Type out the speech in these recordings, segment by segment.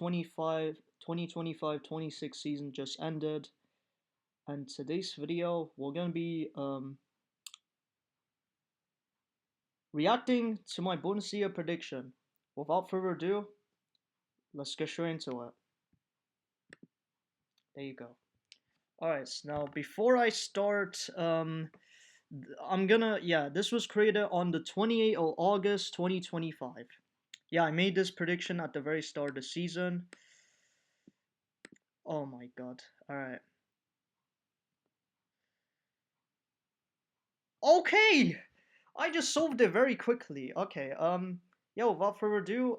2025-26 season just ended, and today's video we're gonna be reacting to my Bundesliga prediction. Without further ado, let's get straight into it. There you go. Alright, so now before I start, this was created on the 28th of August 2025. Yeah, I made this prediction at the very start of the season. Oh my god. Alright. Okay! I just solved it very quickly. Okay, yeah, without further ado,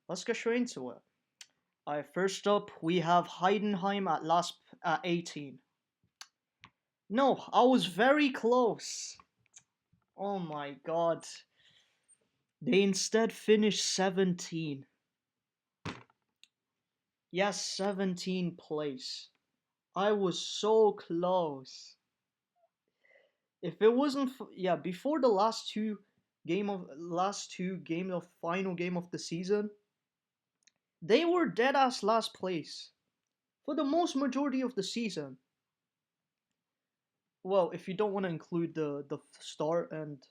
let's get straight into it. Alright, first up, we have Heidenheim at 18. No, I was very close. Oh my god. They instead finished 17. Yes, 17th place. I was so close. If it wasn't before the last two game of final game of the season, they were dead ass last place for the most majority of the season. Well, if you don't want to include the start and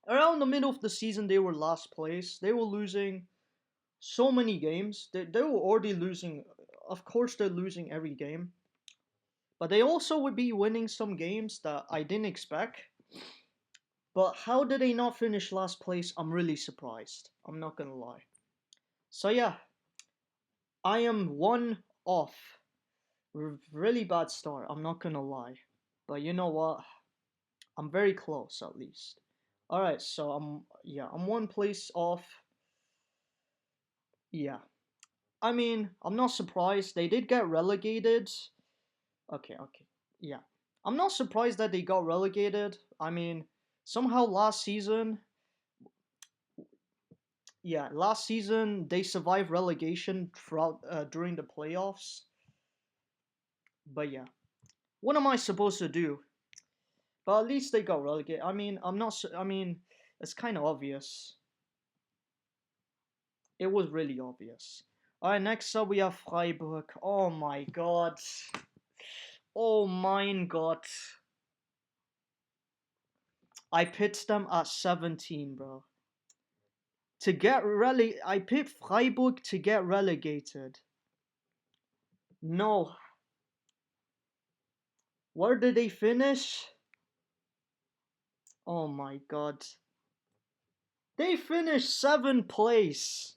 around the middle of the season, they were last place. They were losing so many games. They were already losing. Of course, they're losing every game, but they also would be winning some games that I didn't expect. But how did they not finish last place? I'm really surprised. I'm not gonna lie. So yeah, I am one off. Really bad start. I'm not gonna lie. But you know what? I'm very close at least. All right, so I'm one place off. Yeah. I mean, I'm not surprised. They did get relegated. Okay. Yeah. I'm not surprised that they got relegated. I mean, somehow last season they survived relegation throughout during the playoffs. But yeah, what am I supposed to do? But at least they got relegated. I mean, I'm not. I mean, it's kind of obvious. It was really obvious. All right, next up we have Freiburg. Oh my god. Oh mein Gott. I picked them at 17, bro. I picked Freiburg to get relegated. No. Where did they finish? Oh my god. They finished 7th place.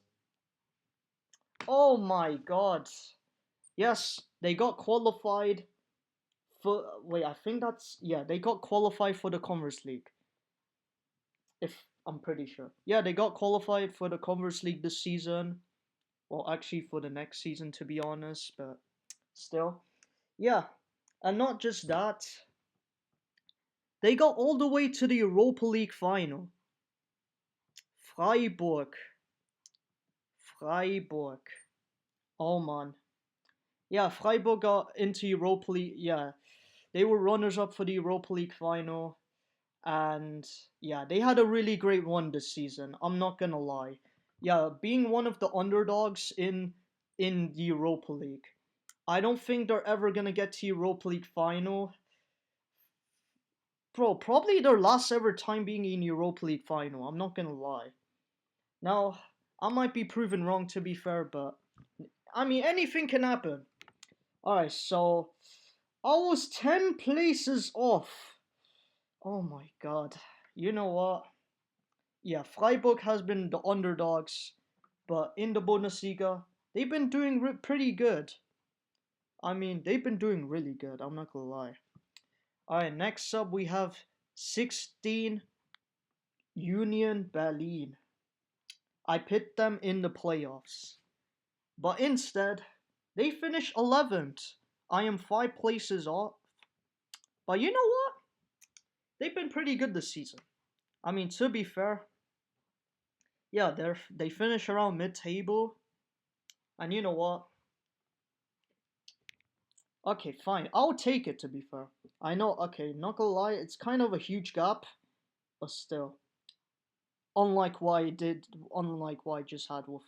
Oh my god. Yes, they got qualified for. Wait, I think that's. Yeah, they got qualified for the Conference League. If I'm pretty sure. Yeah, they got qualified for the Conference League this season. Well, actually, for the next season, to be honest, but still. Yeah, and not just that, they got all the way to the Europa League final. Freiburg. Freiburg. Oh man. Yeah, Freiburg got into Europa League. Yeah, they were runners up for the Europa League final. And yeah, they had a really great run this season. I'm not gonna lie. Yeah, being one of the underdogs in the Europa League. I don't think they're ever gonna get to Europa League final. Bro, probably their last ever time being in Europa League final. I'm not gonna lie. Now, I might be proven wrong to be fair, but I mean anything can happen. Alright, so I was 10 places off. Oh my god. You know what? Yeah, Freiburg has been the underdogs, but in the Bundesliga, they've been doing pretty good. I mean, they've been doing really good, I'm not gonna lie. Alright, next up we have 16 Union Berlin. I picked them in the playoffs, but instead, they finished 11th. I am 5 places off. But you know what? They've been pretty good this season. I mean, to be fair, yeah, they finish around mid-table. And you know what? Okay, fine. I'll take it to be fair. I know, okay, not gonna lie, it's kind of a huge gap, but still. Unlike what I just had with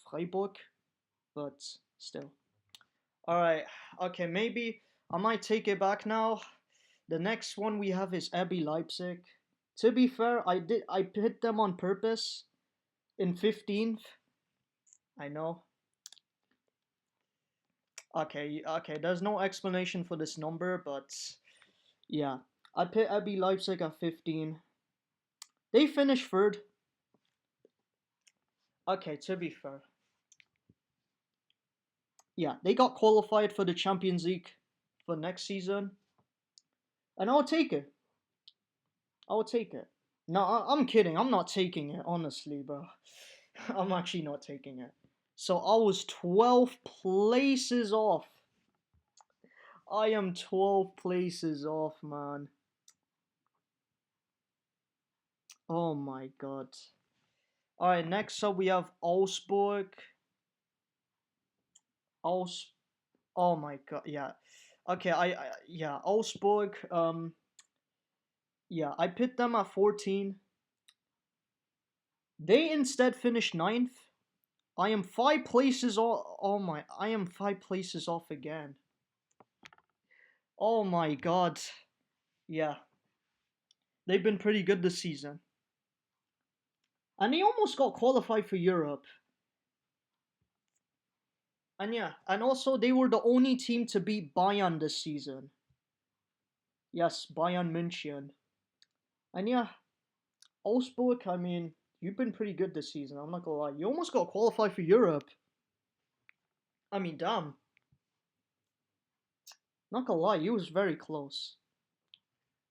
Freiburg. but still. All right. Okay, maybe I might take it back now. The next one we have is RB Leipzig. To be fair, I hit them on purpose in 15th. I know. Okay. There's no explanation for this number, but yeah, I put RB Leipzig at 15. They finished third. Okay, to be fair, yeah, they got qualified for the Champions League for next season, and I'll take it. I'll take it. No, I'm kidding. I'm not taking it, honestly, bro. I'm actually not taking it. So I was 12 places off. I am 12 places off, man. Oh my god. Alright, next up we have Augsburg. Aus Oh my god, yeah. Okay, yeah, Augsburg, yeah, I picked them at 14. They instead finished ninth. I am 5 places off. I am 5 places off again. Oh my god. Yeah, they've been pretty good this season. And they almost got qualified for Europe. And yeah, and also they were the only team to beat Bayern this season. Yes, Bayern München. And yeah, Augsburg, I mean, you've been pretty good this season, I'm not gonna lie. You almost got qualified for Europe. I mean, damn. Not gonna lie, you was very close.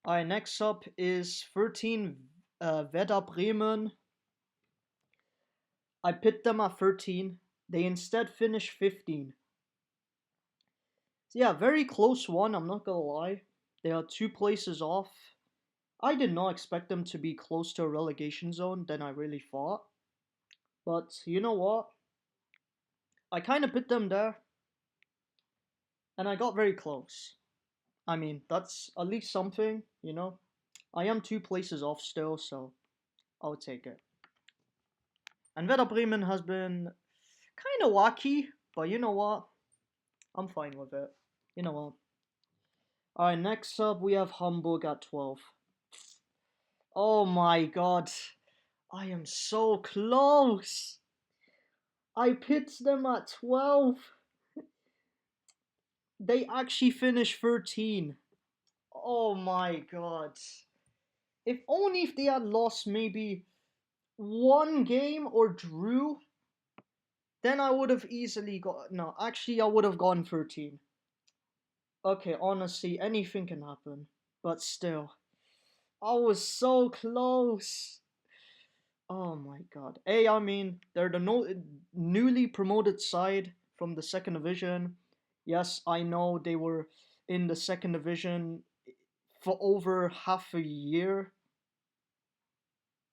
Alright, next up is 13 Werder Bremen. I picked them at 13. They instead finished 15. So yeah, very close one, I'm not gonna lie. They are 2 places off. I did not expect them to be close to a relegation zone than I really thought. But you know what? I kind of put them there. And I got very close. I mean, that's at least something, you know? I am 2 places off still, so I'll take it. And Werder Bremen has been kind of wacky, but you know what? I'm fine with it. You know what? Alright, next up we have Hamburg at 12. Oh my god. I am so close. I picked them at 12. They actually finished 13. Oh my god. If only if they had lost maybe one game or drew, then I would have easily got. No, actually, I would have gone 13. Okay, honestly, anything can happen. But still, I was so close. Oh my god. I mean, they're the newly promoted side from the second division. Yes, I know they were in the second division for over half a year.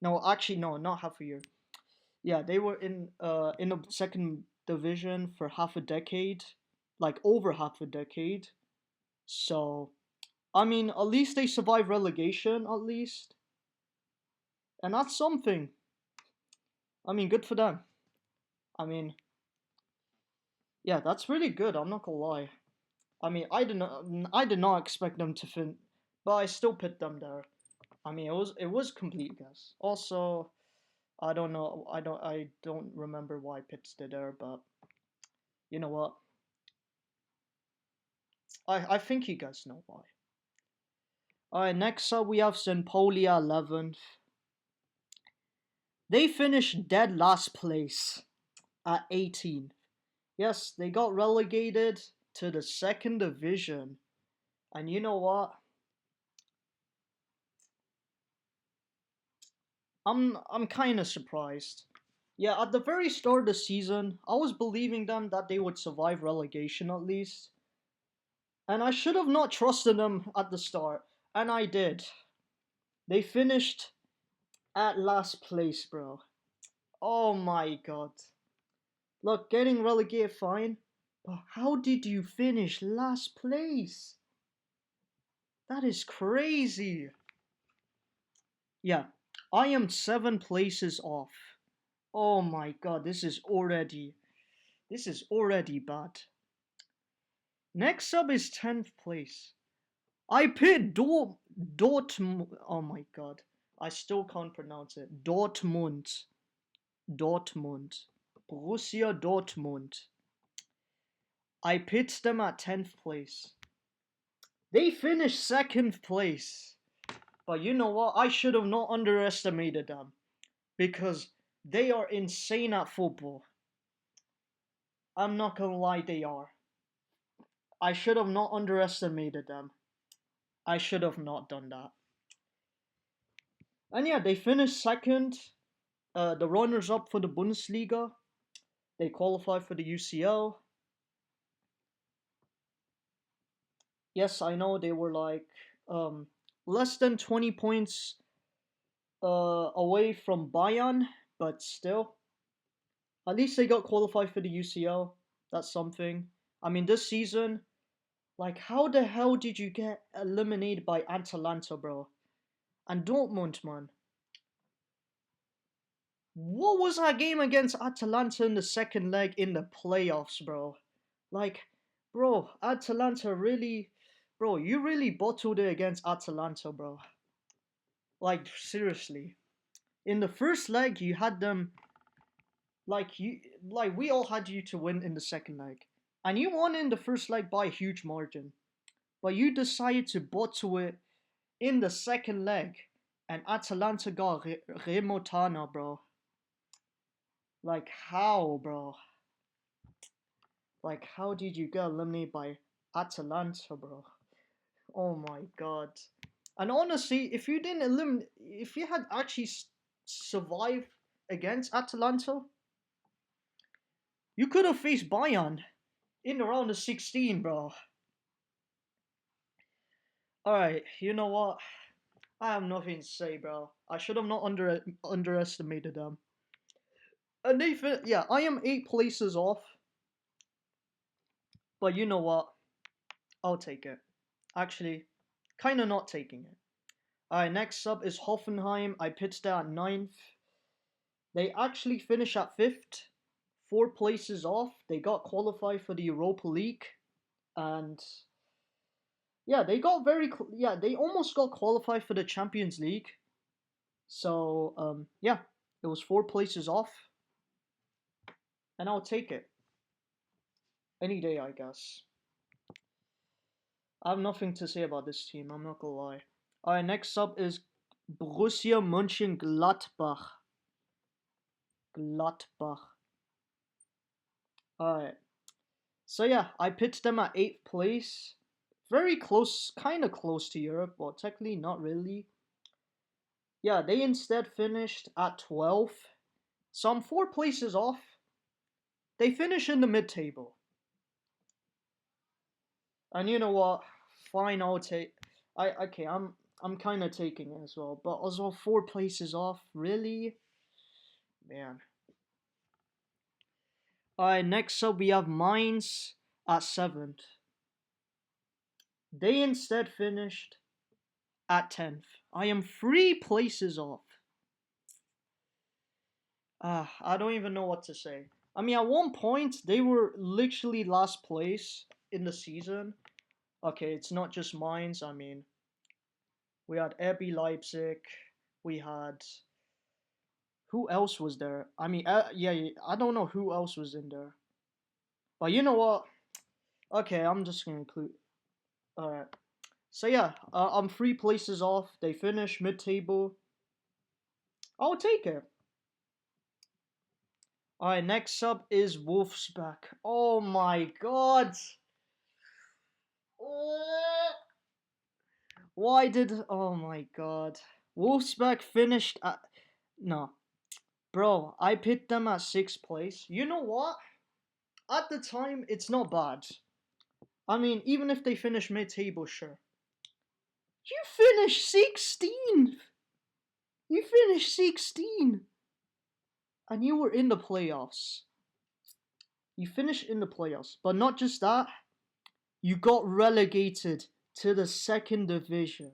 No, actually, no, not half a year. Yeah, they were in the second division for half a decade, like over half a decade. So, I mean, at least they survived relegation, at least, and that's something. I mean, good for them. I mean, yeah, that's really good. I'm not gonna lie. I mean, I did not expect them to fin, but I still put them there. I mean, it was complete guess. Also, I don't know. I don't remember why Pitts did there, but you know what? I think you guys know why. Alright, next up we have St. Pauli 11th. They finished dead last place at 18th. Yes, they got relegated to the second division. And you know what? I'm kind of surprised. Yeah, at the very start of the season, I was believing them that they would survive relegation at least. And I should have not trusted them at the start, and I did. They finished at last place, bro. Oh my god. Look, getting relegated fine, but how did you finish last place? That is crazy. Yeah, I am 7 places off. Oh my god, this is already This is already bad. Next up is 10th place. I picked Dortmund. Oh my god. I still can't pronounce it. Dortmund. Dortmund. Borussia Dortmund. I picked them at 10th place. They finished 2nd place. But you know what? I should have not underestimated them. Because they are insane at football. I'm not gonna lie, they are. I should have not underestimated them. I should have not done that. And yeah, they finished 2nd. The runners up for the Bundesliga. They qualified for the UCL. Yes, I know they were like less than 20 points away from Bayern, but still, at least they got qualified for the UCL. That's something. I mean, this season, like, how the hell did you get eliminated by Atalanta, bro? And Dortmund, man. What was that game against Atalanta in the second leg in the playoffs, bro? Like, bro, Atalanta really, bro, you really bottled it against Atalanta, bro. Like, seriously. In the first leg, you had them, like we all had you to win in the second leg. And you won in the first leg by a huge margin. But you decided to bottle it in the second leg. And Atalanta got remontana, bro. Like, how, bro? Like, how did you get eliminated by Atalanta, bro? Oh my god. And honestly, if you didn't eliminate, if you had actually survived against Atalanta, you could have faced Bayern in the round of 16, bro. Alright, you know what? I have nothing to say, bro. I should have not underestimated them. And yeah, I am 8 places off. But you know what? I'll take it. Actually, kind of not taking it. Alright, next up is Hoffenheim. I pitched at 9th. They actually finished at 5th. 4 places off. They got qualified for the Europa League. And yeah, they got yeah, they almost got qualified for the Champions League. So, yeah, it was 4 places off. And I'll take it. Any day, I guess. I have nothing to say about this team, I'm not gonna lie. Alright, next up is Borussia Mönchengladbach. Gladbach. Alright. So yeah, I pitched them at 8th place. Very close, kind of close to Europe. Well, technically not really. Yeah, they instead finished at 12th. So I'm 4 places off. They finish in the mid-table. And you know what? Fine, I'll take. I'm kind of taking it as well. But as well, 4 places off. Really, man. Alright, next up we have Mainz at 7th. They instead finished at 10th. I am 3 places off. I don't even know what to say. I mean, at one point, they were literally last place in the season. Okay, it's not just Mainz. I mean, we had RB Leipzig. We had. Who else was there? I mean, yeah, I don't know who else was in there. But you know what? Okay, I'm just gonna include. Alright. So yeah, I'm 3 places off. They finish mid-table. I'll take it. Alright, next up is Wolfsburg. Oh my god! Why did... Oh my god. Wolfsburg finished at... No. Bro, I picked them at 6th place. You know what? At the time, it's not bad. I mean, even if they finish mid-table, sure. You finished 16th! You finished 16th! And you were in the playoffs. You finished in the playoffs. But not just that, you got relegated to the 2nd division.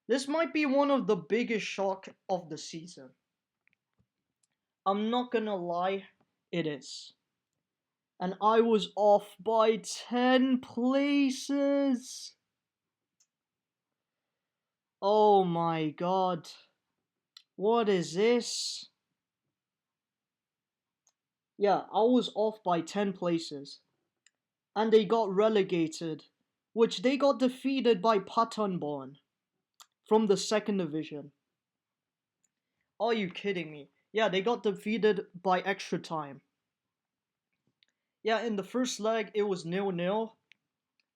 This might be one of the biggest shock of the season. I'm not gonna lie, it is. And I was off by 10 places. Oh my god. What is this? Yeah, I was off by 10 places. And they got relegated, which they got defeated by Patonborn from the second division. Are you kidding me? Yeah, they got defeated by extra time. Yeah, in the first leg, it was 0-0.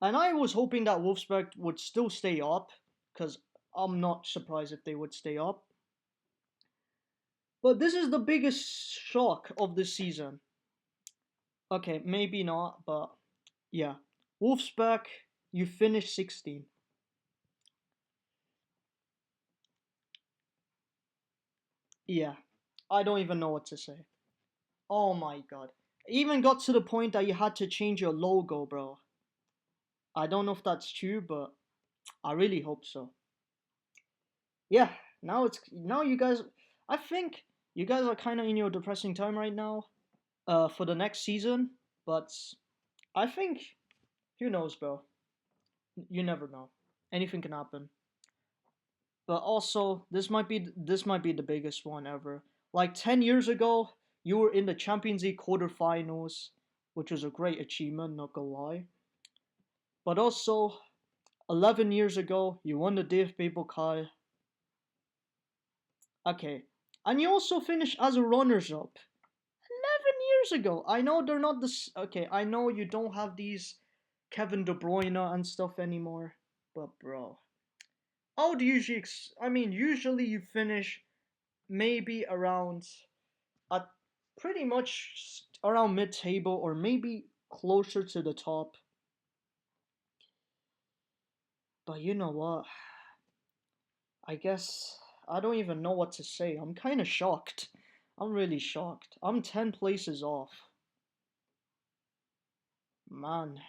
And I was hoping that Wolfsburg would still stay up, because I'm not surprised if they would stay up. But this is the biggest shock of this season. Okay, maybe not, but yeah. Wolfsburg, you finished 16. Yeah, I don't even know what to say. Oh my god. Even got to the point that you had to change your logo, bro. I don't know if that's true, but I really hope so. Yeah, now you guys I think you guys are kind of in your depressing time right now for the next season, but I think who knows, bro. You never know. Anything can happen. But also, this might be the biggest one ever. Like 10 years ago, you were in the Champions League quarterfinals, which was a great achievement, not gonna lie. But also, 11 years ago, you won the DFB Pokal. Okay. And you also finished as a runners-up. 11 years ago. I know they're not this. Okay, I know you don't have these Kevin De Bruyne and stuff anymore. But, bro. I would usually. I mean, usually you finish maybe around. At pretty much around mid-table or maybe closer to the top. But you know what? I guess I don't even know what to say. I'm kind of shocked. I'm really shocked. I'm 10 places off. Man.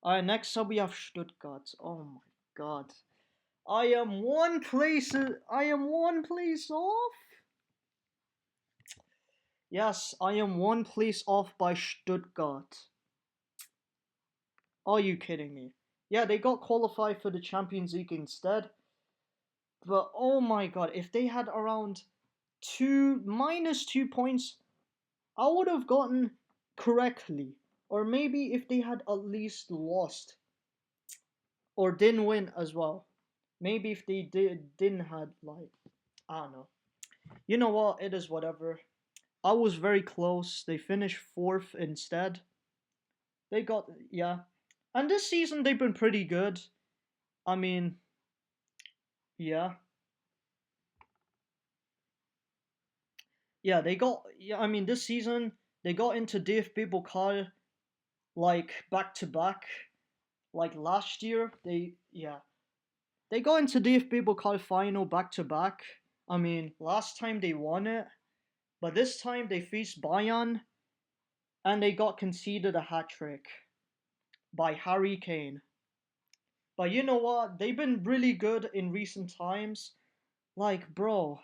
Alright, next up we have Stuttgart. Oh my god. I am one place off? Yes, I am one place off by Stuttgart. Are you kidding me? Yeah, they got qualified for the Champions League instead. But oh my god, if they had around -2 points, I would have gotten correctly. Or maybe if they had at least lost or didn't win as well. Maybe if they didn't had like I don't know. You know what? It is whatever. I was very close. They finished fourth instead. They got yeah. And this season they've been pretty good. I mean, yeah. Yeah, they got yeah, I mean this season they got into DFB Pokal like back to back. Like last year, they got into DFB Pokal final back to back. I mean, last time they won it, but this time they faced Bayern and they got conceded a hat trick by Harry Kane. But you know what? They've been really good in recent times. Like, bro,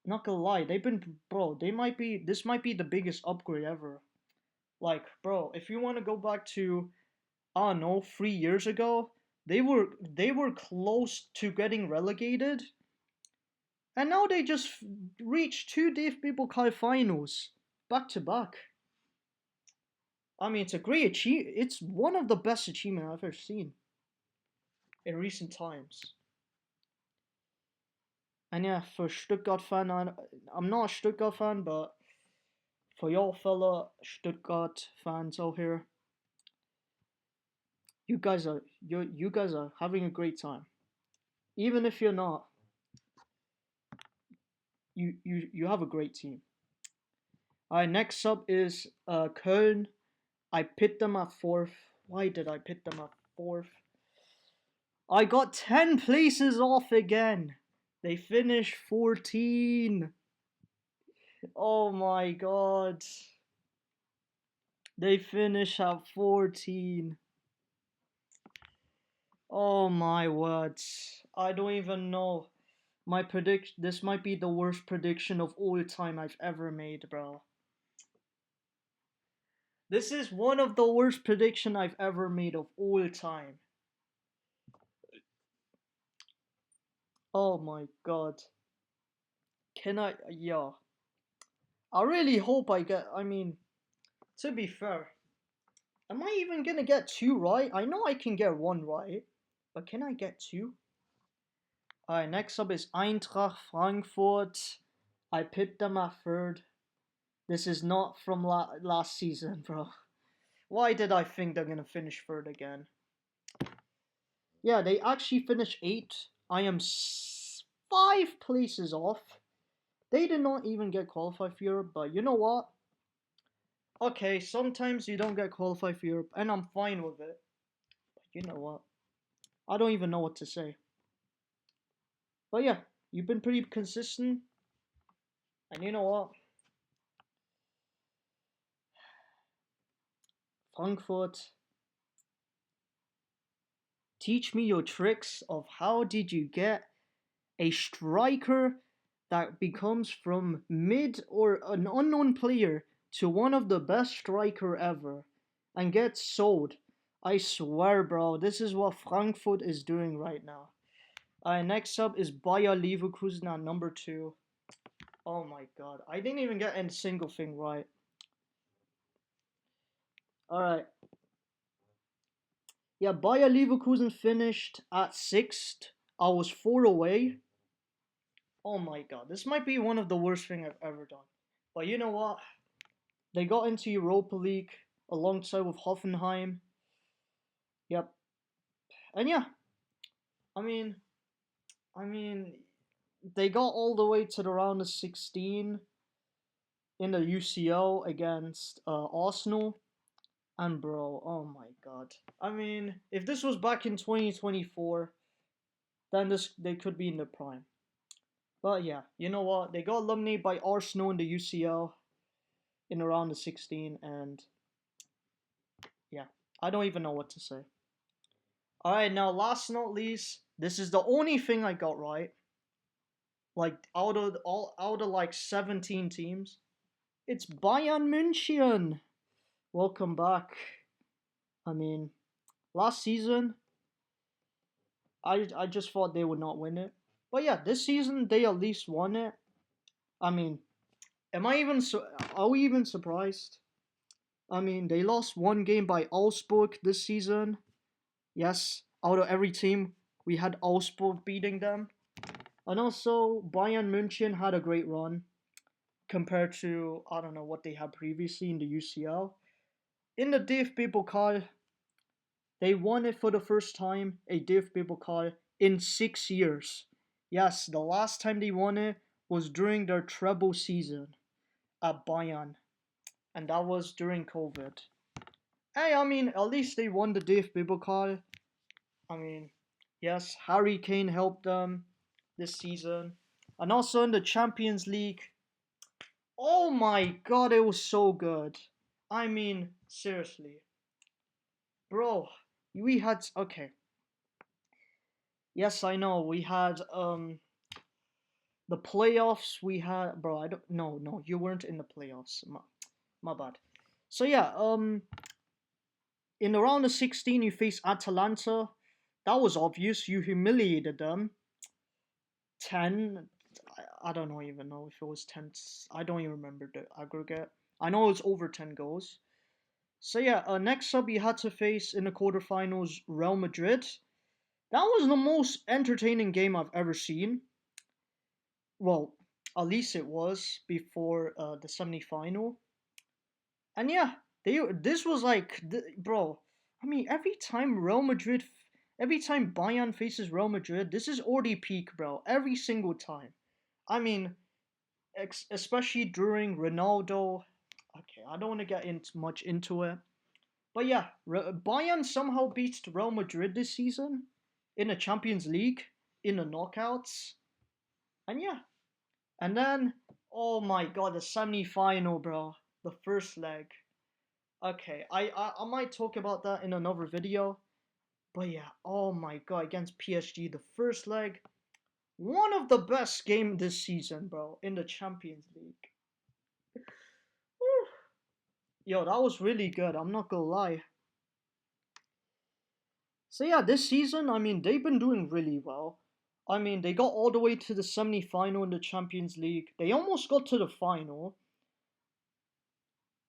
not gonna lie, they might be, this might be the biggest upgrade ever. Like, bro, if you want to go back to I don't know, 3 years ago, they were close to getting relegated, and now they just reached two DFB Pokal finals back to back. I mean, it's a great achievement. It's one of the best achievements I've ever seen in recent times. And yeah, for Stuttgart fan, I'm not a Stuttgart fan, but for y'all fella Stuttgart fans out here, you guys are having a great time. Even if you're not, you have a great team. Alright, next up is Köln. I picked them at fourth. Why did I pick them at fourth? I got 10 places off again. They finished 14. Oh my god. They finish at 14. Oh my words. I don't even know. This might be the worst prediction of all time I've ever made, bro. This is one of the worst prediction I've ever made of all time. Oh my god. Can I? Yeah. I really hope I get. I mean, to be fair, am I even gonna get two right? I know I can get one right, but can I get two? Alright, next up is Eintracht Frankfurt. I picked them at third. This is not from last season, bro. Why did I think they're gonna finish third again? Yeah, they actually finished 8th. I am 5 places off. They did not even get qualified for Europe, but you know what? Okay, sometimes you don't get qualified for Europe, and I'm fine with it. But you know what? I don't even know what to say. But yeah, you've been pretty consistent, and you know what? Frankfurt, teach me your tricks of how did you get a striker that becomes from mid or an unknown player to one of the best striker ever and gets sold. I swear, bro, this is what Frankfurt is doing right now. Next up is Bayer Leverkusen at number 2. Oh my god, I didn't even get a single thing right. Alright. Yeah, Bayer Leverkusen finished at 6th. I was 4 away. Oh my god, this might be one of the worst things I've ever done. But you know what? They got into Europa League alongside with Hoffenheim. Yep. And yeah, I mean, I mean, they got all the way to the round of 16 in the UCL against Arsenal. And bro, oh my god. I mean, if this was back in 2024, then they could be in the prime. But yeah, you know what? They got eliminated by Arsenal in the UCL in around the 16, and yeah, I don't even know what to say. Alright, now last not least, this is the only thing I got right. Like out of like 17 teams. It's Bayern München. Welcome back. I mean, last season I just thought they would not win it. But yeah, this season they at least won it. I mean, are we even surprised? I mean, they lost one game by Augsburg this season. Yes, out of every team, we had Augsburg beating them. And also, Bayern München had a great run compared to, I don't know, what they had previously in the UCL. In the DFB Pokal, they won it for the first time, a DFB Pokal, in 6 years. Yes, the last time they won it was during their treble season at Bayern, and that was during COVID. Hey, I mean, at least they won the DFB Pokal. I mean, yes, Harry Kane helped them this season. And also in the Champions League. Oh my god, it was so good. I mean, seriously. Bro, we had okay. Yes, I know. We had the playoffs we had bro, I don't no, you weren't in the playoffs. My bad. So yeah, in the round of 16 you faced Atalanta. That was obvious. You humiliated them. 10, I don't know even know if it was 10. I don't even remember the aggregate. I know it was over 10 goals. So yeah, next up you had to face in the quarterfinals Real Madrid. That was the most entertaining game I've ever seen. Well, at least it was before the semi-final. And yeah, this was like, bro. I mean, every time Bayern faces Real Madrid, this is already peak, bro. Every single time. I mean, especially during Ronaldo. Okay, I don't want to get much into it, but yeah, Bayern somehow beats Real Madrid this season in the Champions League in the knockouts, and yeah, and then oh my god, the semi-final, bro, the first leg. Okay, I might talk about that in another video, but yeah, oh my god, against PSG, the first leg, one of the best game this season, bro, in the Champions League. Whew. Yo, that was really good. I'm not gonna lie. So yeah, this season, I mean, they've been doing really well. I mean, they got all the way to the semi-final in the Champions League. They almost got to the final,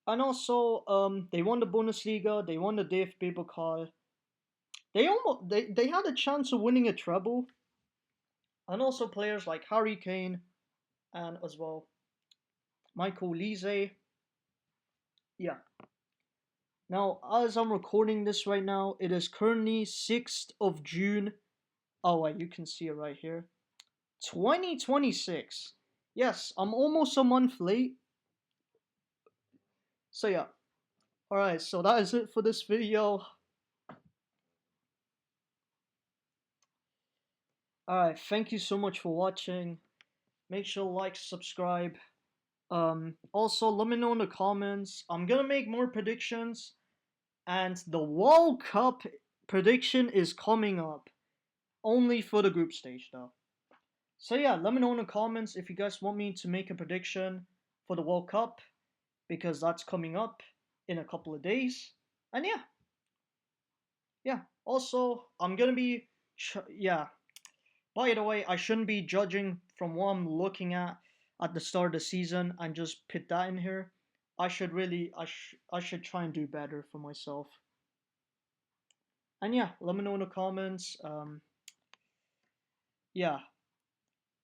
and also, they won the Bundesliga. They won the DFB Pokal. They had a chance of winning a treble, and also players like Harry Kane and as well Michael Lise. Yeah. Now, as I'm recording this right now, it is currently 6th of June. Oh wait, you can see it right here. 2026. Yes, I'm almost a month late. So yeah. Alright, so that is it for this video. Alright, thank you so much for watching. Make sure to like, subscribe. Also, let me know in the comments. I'm gonna make more predictions. And the World Cup prediction is coming up. Only for the group stage though. So yeah, let me know in the comments if you guys want me to make a prediction for the World Cup, because that's coming up in a couple of days. And yeah, yeah. Also, I'm gonna be, yeah. By the way, I shouldn't be judging from what I'm looking at the start of the season and just put that in here. I should really, I should try and do better for myself. And yeah, let me know in the comments. Yeah,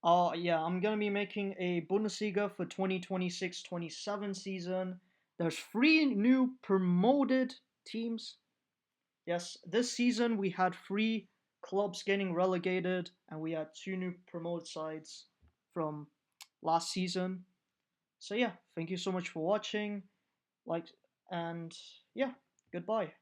yeah, I'm gonna be making a Bundesliga for 2026-27 season. There's 3 new promoted teams. Yes, this season we had 3 clubs getting relegated, and we had 2 new promoted sides from last season. So yeah, thank you so much for watching. Like, and yeah, goodbye.